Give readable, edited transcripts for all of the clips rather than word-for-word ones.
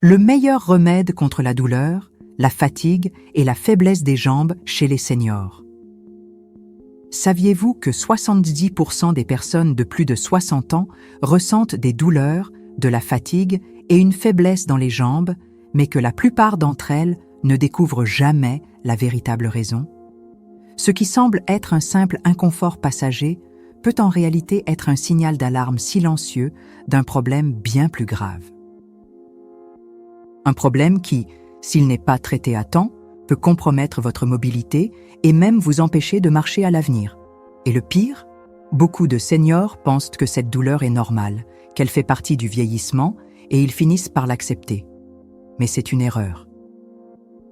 Le meilleur remède contre la douleur, la fatigue et la faiblesse des jambes chez les seniors. Saviez-vous que 70% des personnes de plus de 60 ans ressentent des douleurs, de la fatigue et une faiblesse dans les jambes, mais que la plupart d'entre elles ne découvrent jamais la véritable raison? Ce qui semble être un simple inconfort passager peut en réalité être un signal d'alarme silencieux d'un problème bien plus grave. Un problème qui, s'il n'est pas traité à temps, peut compromettre votre mobilité et même vous empêcher de marcher à l'avenir. Et le pire, beaucoup de seniors pensent que cette douleur est normale, qu'elle fait partie du vieillissement et ils finissent par l'accepter. Mais c'est une erreur.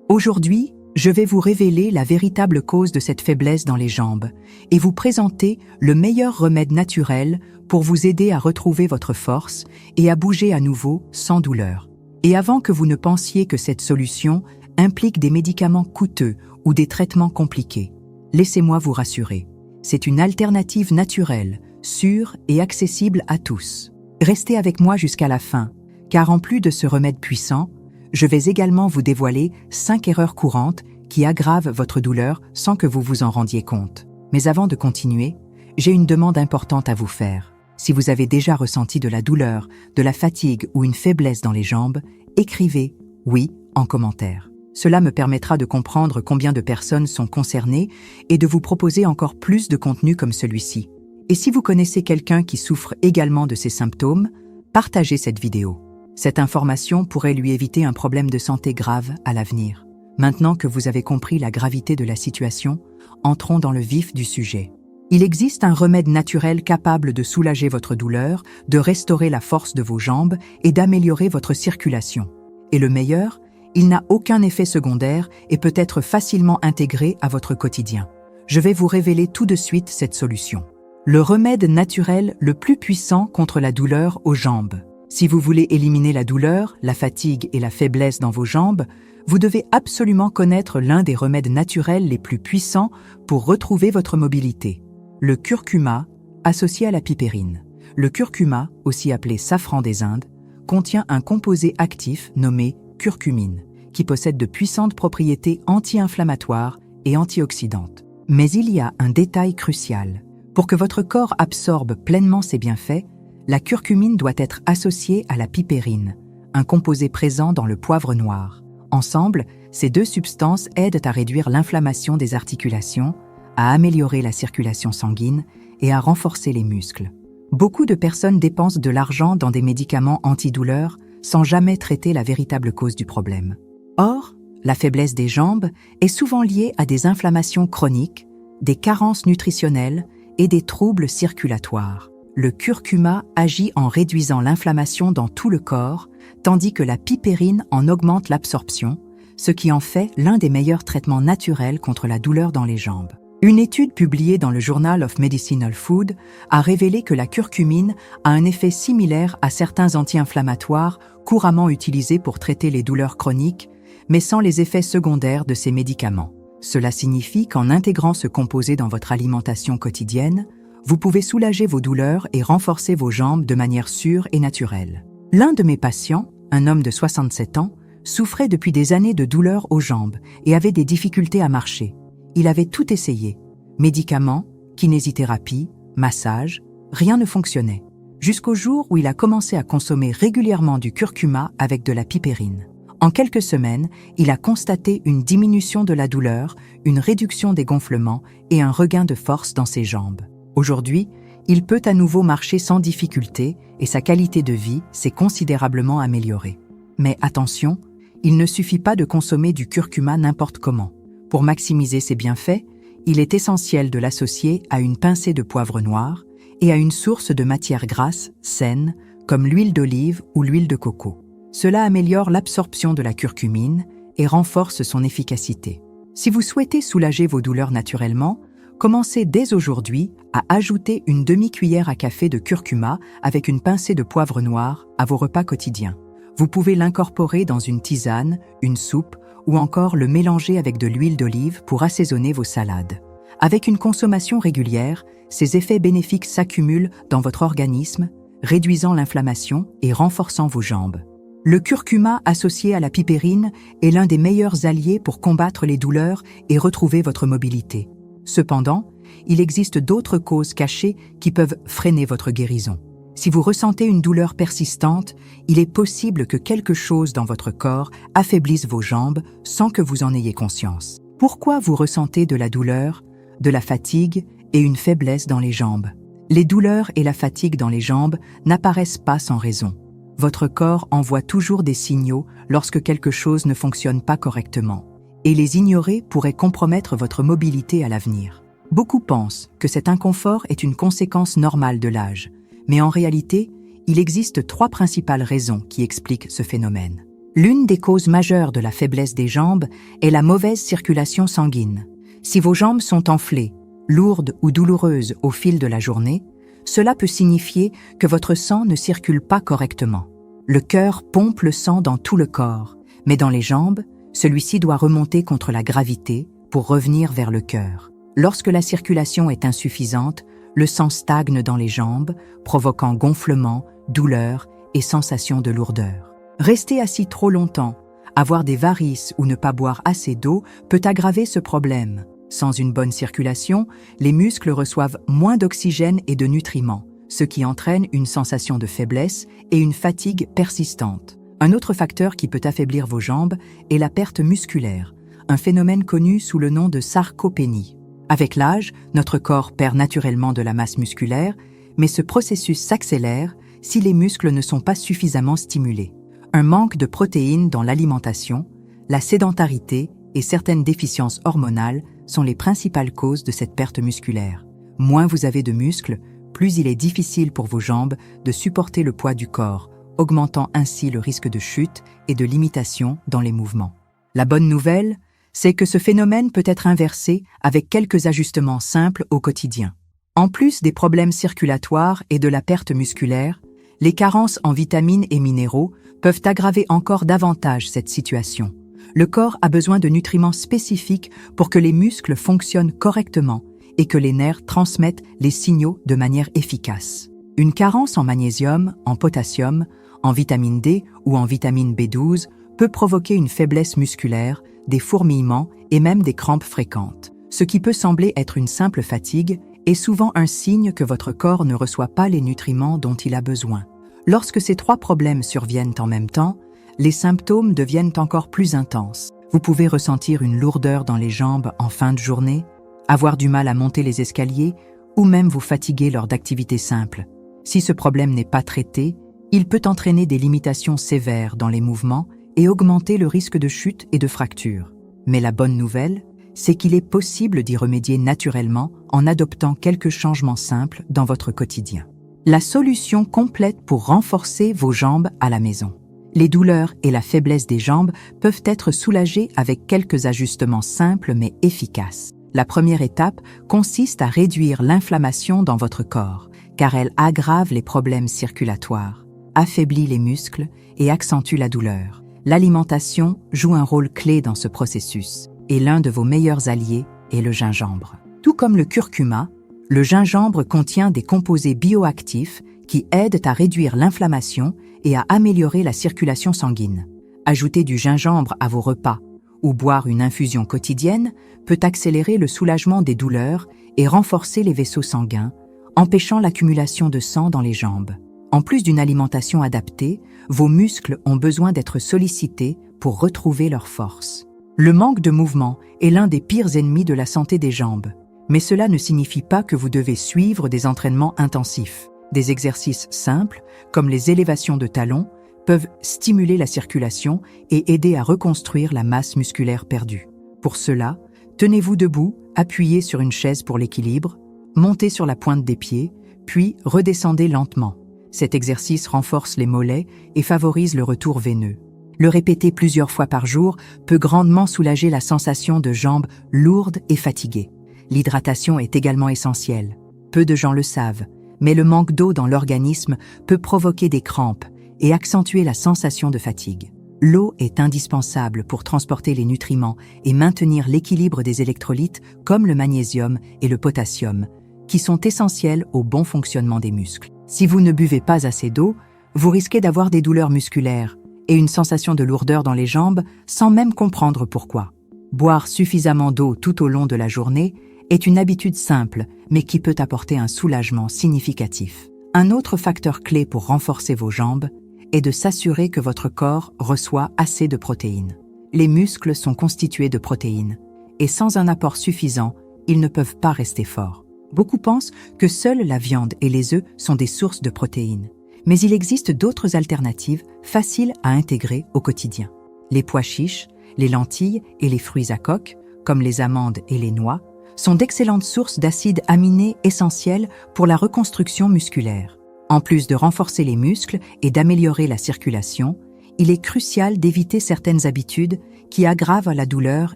Aujourd'hui, je vais vous révéler la véritable cause de cette faiblesse dans les jambes et vous présenter le meilleur remède naturel pour vous aider à retrouver votre force et à bouger à nouveau sans douleur. Et avant que vous ne pensiez que cette solution implique des médicaments coûteux ou des traitements compliqués, laissez-moi vous rassurer. C'est une alternative naturelle, sûre et accessible à tous. Restez avec moi jusqu'à la fin, car en plus de ce remède puissant, je vais également vous dévoiler 5 erreurs courantes qui aggravent votre douleur sans que vous vous en rendiez compte. Mais avant de continuer, j'ai une demande importante à vous faire. Si vous avez déjà ressenti de la douleur, de la fatigue ou une faiblesse dans les jambes, écrivez « oui » en commentaire. Cela me permettra de comprendre combien de personnes sont concernées et de vous proposer encore plus de contenu comme celui-ci. Et si vous connaissez quelqu'un qui souffre également de ces symptômes, partagez cette vidéo. Cette information pourrait lui éviter un problème de santé grave à l'avenir. Maintenant que vous avez compris la gravité de la situation, entrons dans le vif du sujet. Il existe un remède naturel capable de soulager votre douleur, de restaurer la force de vos jambes et d'améliorer votre circulation. Et le meilleur, il n'a aucun effet secondaire et peut être facilement intégré à votre quotidien. Je vais vous révéler tout de suite cette solution. Le remède naturel le plus puissant contre la douleur aux jambes. Si vous voulez éliminer la douleur, la fatigue et la faiblesse dans vos jambes, vous devez absolument connaître l'un des remèdes naturels les plus puissants pour retrouver votre mobilité. Le curcuma, associé à la pipérine. Le curcuma, aussi appelé safran des Indes, contient un composé actif nommé curcumine, qui possède de puissantes propriétés anti-inflammatoires et antioxydantes. Mais il y a un détail crucial. Pour que votre corps absorbe pleinement ses bienfaits, la curcumine doit être associée à la pipérine, un composé présent dans le poivre noir. Ensemble, ces deux substances aident à réduire l'inflammation des articulations, à améliorer la circulation sanguine et à renforcer les muscles. Beaucoup de personnes dépensent de l'argent dans des médicaments antidouleurs sans jamais traiter la véritable cause du problème. Or, la faiblesse des jambes est souvent liée à des inflammations chroniques, des carences nutritionnelles et des troubles circulatoires. Le curcuma agit en réduisant l'inflammation dans tout le corps, tandis que la pipérine en augmente l'absorption, ce qui en fait l'un des meilleurs traitements naturels contre la douleur dans les jambes. Une étude publiée dans le Journal of Medicinal Food a révélé que la curcumine a un effet similaire à certains anti-inflammatoires couramment utilisés pour traiter les douleurs chroniques, mais sans les effets secondaires de ces médicaments. Cela signifie qu'en intégrant ce composé dans votre alimentation quotidienne, vous pouvez soulager vos douleurs et renforcer vos jambes de manière sûre et naturelle. L'un de mes patients, un homme de 67 ans, souffrait depuis des années de douleurs aux jambes et avait des difficultés à marcher. Il avait tout essayé. Médicaments, kinésithérapie, massage, rien ne fonctionnait. Jusqu'au jour où il a commencé à consommer régulièrement du curcuma avec de la pipérine. En quelques semaines, il a constaté une diminution de la douleur, une réduction des gonflements et un regain de force dans ses jambes. Aujourd'hui, il peut à nouveau marcher sans difficulté et sa qualité de vie s'est considérablement améliorée. Mais attention, il ne suffit pas de consommer du curcuma n'importe comment. Pour maximiser ses bienfaits, il est essentiel de l'associer à une pincée de poivre noir et à une source de matière grasse saine comme l'huile d'olive ou l'huile de coco. Cela améliore l'absorption de la curcumine et renforce son efficacité. Si vous souhaitez soulager vos douleurs naturellement, commencez dès aujourd'hui à ajouter une demi-cuillère à café de curcuma avec une pincée de poivre noir à vos repas quotidiens. Vous pouvez l'incorporer dans une tisane, une soupe ou encore le mélanger avec de l'huile d'olive pour assaisonner vos salades. Avec une consommation régulière, ces effets bénéfiques s'accumulent dans votre organisme, réduisant l'inflammation et renforçant vos jambes. Le curcuma associé à la pipérine est l'un des meilleurs alliés pour combattre les douleurs et retrouver votre mobilité. Cependant, il existe d'autres causes cachées qui peuvent freiner votre guérison. Si vous ressentez une douleur persistante, il est possible que quelque chose dans votre corps affaiblisse vos jambes sans que vous en ayez conscience. Pourquoi vous ressentez de la douleur, de la fatigue et une faiblesse dans les jambes? Les douleurs et la fatigue dans les jambes n'apparaissent pas sans raison. Votre corps envoie toujours des signaux lorsque quelque chose ne fonctionne pas correctement, et les ignorer pourrait compromettre votre mobilité à l'avenir. Beaucoup pensent que cet inconfort est une conséquence normale de l'âge, mais en réalité, il existe 3 principales raisons qui expliquent ce phénomène. L'une des causes majeures de la faiblesse des jambes est la mauvaise circulation sanguine. Si vos jambes sont enflées, lourdes ou douloureuses au fil de la journée, cela peut signifier que votre sang ne circule pas correctement. Le cœur pompe le sang dans tout le corps, mais dans les jambes, celui-ci doit remonter contre la gravité pour revenir vers le cœur. Lorsque la circulation est insuffisante, le sang stagne dans les jambes, provoquant gonflement, douleur et sensation de lourdeur. Rester assis trop longtemps, avoir des varices ou ne pas boire assez d'eau peut aggraver ce problème. Sans une bonne circulation, les muscles reçoivent moins d'oxygène et de nutriments, ce qui entraîne une sensation de faiblesse et une fatigue persistante. Un autre facteur qui peut affaiblir vos jambes est la perte musculaire, un phénomène connu sous le nom de sarcopénie. Avec l'âge, notre corps perd naturellement de la masse musculaire, mais ce processus s'accélère si les muscles ne sont pas suffisamment stimulés. Un manque de protéines dans l'alimentation, la sédentarité et certaines déficiences hormonales sont les principales causes de cette perte musculaire. Moins vous avez de muscles, plus il est difficile pour vos jambes de supporter le poids du corps, augmentant ainsi le risque de chute et de limitation dans les mouvements. La bonne nouvelle, c'est que ce phénomène peut être inversé avec quelques ajustements simples au quotidien. En plus des problèmes circulatoires et de la perte musculaire, les carences en vitamines et minéraux peuvent aggraver encore davantage cette situation. Le corps a besoin de nutriments spécifiques pour que les muscles fonctionnent correctement et que les nerfs transmettent les signaux de manière efficace. Une carence en magnésium, en potassium, en vitamine D ou en vitamine B12 peut provoquer une faiblesse musculaire, des fourmillements et même des crampes fréquentes. Ce qui peut sembler être une simple fatigue est souvent un signe que votre corps ne reçoit pas les nutriments dont il a besoin. Lorsque ces 3 problèmes surviennent en même temps, les symptômes deviennent encore plus intenses. Vous pouvez ressentir une lourdeur dans les jambes en fin de journée, avoir du mal à monter les escaliers ou même vous fatiguer lors d'activités simples. Si ce problème n'est pas traité, il peut entraîner des limitations sévères dans les mouvements et augmenter le risque de chute et de fracture. Mais la bonne nouvelle, c'est qu'il est possible d'y remédier naturellement en adoptant quelques changements simples dans votre quotidien. La solution complète pour renforcer vos jambes à la maison. Les douleurs et la faiblesse des jambes peuvent être soulagées avec quelques ajustements simples mais efficaces. La première étape consiste à réduire l'inflammation dans votre corps, car elle aggrave les problèmes circulatoires, affaiblit les muscles et accentue la douleur. L'alimentation joue un rôle clé dans ce processus, et l'un de vos meilleurs alliés est le gingembre. Tout comme le curcuma, le gingembre contient des composés bioactifs qui aident à réduire l'inflammation et à améliorer la circulation sanguine. Ajouter du gingembre à vos repas ou boire une infusion quotidienne peut accélérer le soulagement des douleurs et renforcer les vaisseaux sanguins, empêchant l'accumulation de sang dans les jambes. En plus d'une alimentation adaptée, vos muscles ont besoin d'être sollicités pour retrouver leur force. Le manque de mouvement est l'un des pires ennemis de la santé des jambes, mais cela ne signifie pas que vous devez suivre des entraînements intensifs. Des exercices simples, comme les élévations de talons, peuvent stimuler la circulation et aider à reconstruire la masse musculaire perdue. Pour cela, tenez-vous debout, appuyez sur une chaise pour l'équilibre, montez sur la pointe des pieds, puis redescendez lentement. Cet exercice renforce les mollets et favorise le retour veineux. Le répéter plusieurs fois par jour peut grandement soulager la sensation de jambes lourdes et fatiguées. L'hydratation est également essentielle. Peu de gens le savent, mais le manque d'eau dans l'organisme peut provoquer des crampes et accentuer la sensation de fatigue. L'eau est indispensable pour transporter les nutriments et maintenir l'équilibre des électrolytes comme le magnésium et le potassium, qui sont essentiels au bon fonctionnement des muscles. Si vous ne buvez pas assez d'eau, vous risquez d'avoir des douleurs musculaires et une sensation de lourdeur dans les jambes sans même comprendre pourquoi. Boire suffisamment d'eau tout au long de la journée est une habitude simple, mais qui peut apporter un soulagement significatif. Un autre facteur clé pour renforcer vos jambes est de s'assurer que votre corps reçoit assez de protéines. Les muscles sont constitués de protéines, et sans un apport suffisant, ils ne peuvent pas rester forts. Beaucoup pensent que seule la viande et les œufs sont des sources de protéines, mais il existe d'autres alternatives faciles à intégrer au quotidien. Les pois chiches, les lentilles et les fruits à coque, comme les amandes et les noix, sont d'excellentes sources d'acides aminés essentiels pour la reconstruction musculaire. En plus de renforcer les muscles et d'améliorer la circulation, il est crucial d'éviter certaines habitudes qui aggravent la douleur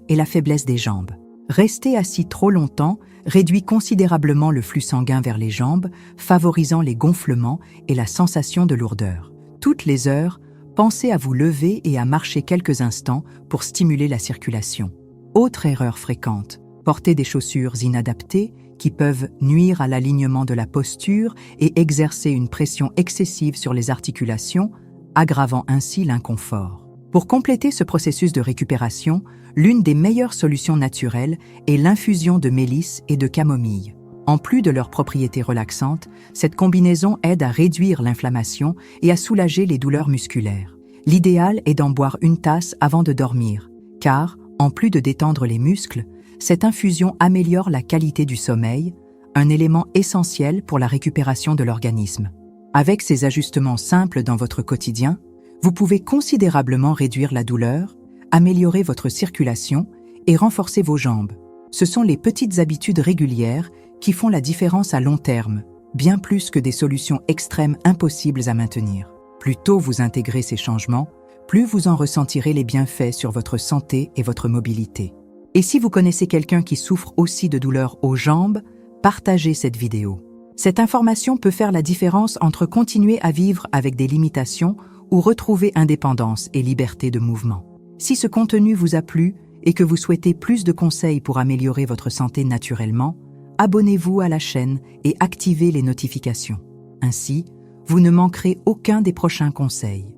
et la faiblesse des jambes. Rester assis trop longtemps réduit considérablement le flux sanguin vers les jambes, favorisant les gonflements et la sensation de lourdeur. Toutes les heures, pensez à vous lever et à marcher quelques instants pour stimuler la circulation. Autre erreur fréquente, porter des chaussures inadaptées qui peuvent nuire à l'alignement de la posture et exercer une pression excessive sur les articulations, aggravant ainsi l'inconfort. Pour compléter ce processus de récupération, l'une des meilleures solutions naturelles est l'infusion de mélisse et de camomille. En plus de leurs propriétés relaxantes, cette combinaison aide à réduire l'inflammation et à soulager les douleurs musculaires. L'idéal est d'en boire une tasse avant de dormir, car, en plus de détendre les muscles, cette infusion améliore la qualité du sommeil, un élément essentiel pour la récupération de l'organisme. Avec ces ajustements simples dans votre quotidien, vous pouvez considérablement réduire la douleur, améliorer votre circulation et renforcer vos jambes. Ce sont les petites habitudes régulières qui font la différence à long terme, bien plus que des solutions extrêmes impossibles à maintenir. Plus tôt vous intégrez ces changements, plus vous en ressentirez les bienfaits sur votre santé et votre mobilité. Et si vous connaissez quelqu'un qui souffre aussi de douleurs aux jambes, partagez cette vidéo. Cette information peut faire la différence entre continuer à vivre avec des limitations ou retrouver indépendance et liberté de mouvement. Si ce contenu vous a plu et que vous souhaitez plus de conseils pour améliorer votre santé naturellement, abonnez-vous à la chaîne et activez les notifications. Ainsi, vous ne manquerez aucun des prochains conseils.